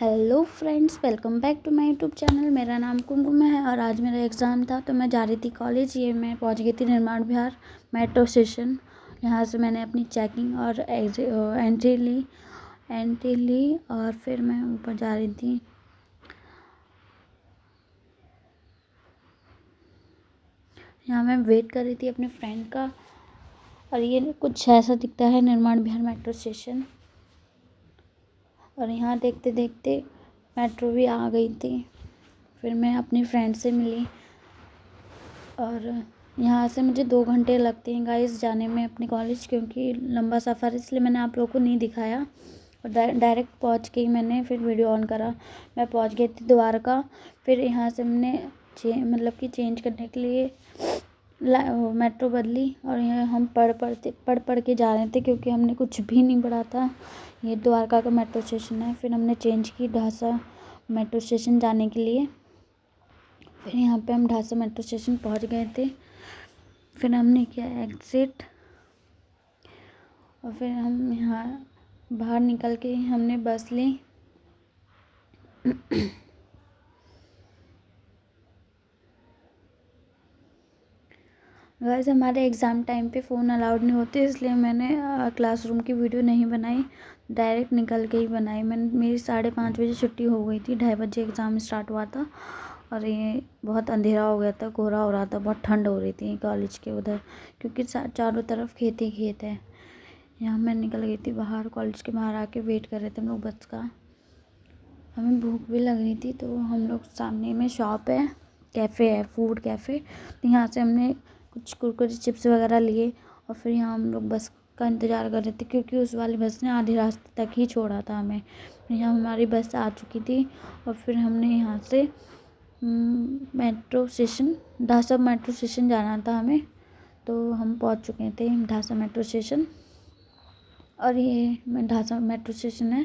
Hello friends, welcome back to my YouTube channel. मेरा नाम कुमकुम है और आज मेरा एग्ज़ाम था तो मैं जा रही थी कॉलेज। ये मैं पहुंच गई थी निर्माण विहार मेट्रो स्टेशन। यहाँ से मैंने अपनी चेकिंग और एंट्री ली और फिर मैं ऊपर जा रही थी। यहाँ मैं वेट कर रही थी अपने फ्रेंड का और ये कुछ ऐसा दिखता है निर्माण विहार मेट्रो स्टेशन। और यहाँ देखते देखते मेट्रो भी आ गई थी। फिर मैं अपनी फ्रेंड से मिली और यहाँ से मुझे 2 घंटे लगते हैं गाइस जाने में अपने कॉलेज, क्योंकि लंबा सफ़र इसलिए मैंने आप लोगों को नहीं दिखाया। और डायरेक्ट पहुँच के ही मैंने फिर वीडियो ऑन करा। मैं पहुँच गई थी द्वारका। फिर यहाँ से हमने चेंज करने के लिए मेट्रो बदली और यहाँ हम पढ़ के जा रहे थे, क्योंकि हमने कुछ भी नहीं पढ़ा था। ये द्वारका का मेट्रो स्टेशन है। फिर हमने चेंज की ढासा मेट्रो स्टेशन जाने के लिए। फिर यहाँ पे हम ढासा मेट्रो स्टेशन पहुँच गए थे। फिर हमने किया एग्ज़िट और फिर हम यहाँ बाहर निकल के हमने बस ली। गाइस, हमारे एग्ज़ाम टाइम पे फ़ोन अलाउड नहीं होते, इसलिए मैंने क्लासरूम की वीडियो नहीं बनाई, डायरेक्ट निकल के ही बनाई। मेरी 5:30 बजे छुट्टी हो गई थी, 2:30 बजे एग्ज़ाम स्टार्ट हुआ था और ये बहुत अंधेरा हो गया था, कोहरा हो रहा था, बहुत ठंड हो रही थी कॉलेज के उधर, क्योंकि चारों तरफ खेत ही खेत है। यहाँ मैं निकल गई थी बाहर, कॉलेज के बाहर आके वेट कर रहे थे हम लोग बस का। हमें भूख भी लग रही थी तो हम लोग सामने में शॉप है, कैफ़े है, फूड कैफ़े, तो यहाँ से हमने कुछ कुरकुरे चिप्स वगैरह लिए और फिर यहाँ हम लोग बस का इंतज़ार कर रहे थे, क्योंकि उस वाली बस ने आधे रास्ते तक ही छोड़ा था हमें। यहाँ हमारी बस आ चुकी थी और फिर हमने यहाँ से मेट्रो स्टेशन ढासा मेट्रो स्टेशन जाना था हमें, तो हम पहुँच चुके थे ढासा मेट्रो स्टेशन। और ये ढासा मेट्रो स्टेशन है।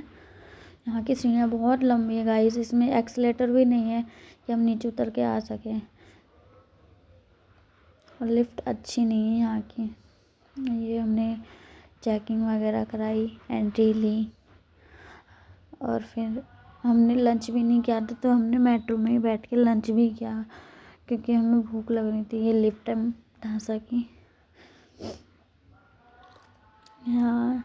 यहाँ की सीढ़ियाँ बहुत लंबी है गाइस, इसमें एक्सीलेटर भी नहीं है कि हम नीचे उतर के आ सकें, और लिफ्ट अच्छी नहीं है यहाँ की। ये हमने चेकिंग वगैरह कराई, एंट्री ली और फिर हमने लंच भी नहीं किया था, तो हमने मेट्रो में ही बैठ के लंच भी किया, क्योंकि हमें भूख लग रही थी। ये लिफ्ट है ढासा की। यहाँ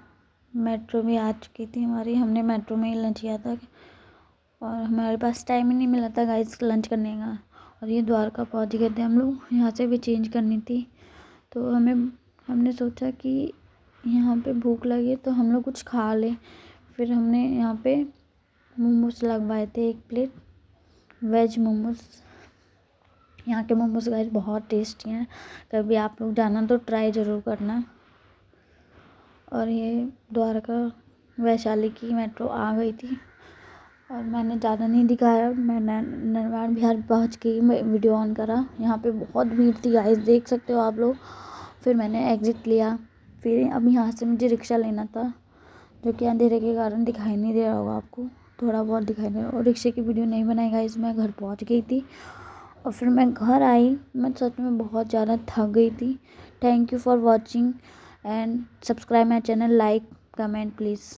मेट्रो भी आ चुकी थी हमारी, हमने मेट्रो में ही लंच किया था और हमारे पास टाइम ही नहीं मिला था गाइस लंच करने का। और ये द्वारका पहुँच गए थे हम लोग, यहाँ से भी चेंज करनी थी, तो हमने सोचा कि यहाँ पे भूख लगी तो हम लोग कुछ खा लें। फिर हमने यहाँ पे मोमोज लगवाए थे, 1 प्लेट वेज मोमोज। यहाँ के मोमोज गाइस बहुत टेस्टी हैं, कभी आप लोग जाना तो ट्राई ज़रूर करना। और ये द्वारका वैशाली की मेट्रो आ गई थी और मैंने ज़्यादा नहीं दिखाया, मैं निर्माण विहार पहुँच के वीडियो ऑन करा। यहाँ पे बहुत भीड़ थी गाइस, देख सकते हो आप लोग। फिर मैंने एग्ज़िट लिया। फिर अब यहाँ से मुझे रिक्शा लेना था, जो कि अंधेरे के कारण दिखाई नहीं दे रहा होगा आपको, थोड़ा बहुत दिखाई दे रहा। और रिक्शे की वीडियो नहीं बनाई गाइस, मैं घर पहुँच गई थी और फिर मैं घर आई। मैं सच में बहुत ज़्यादा थक गई थी। Thank you for watching and subscribe my channel, like comment please.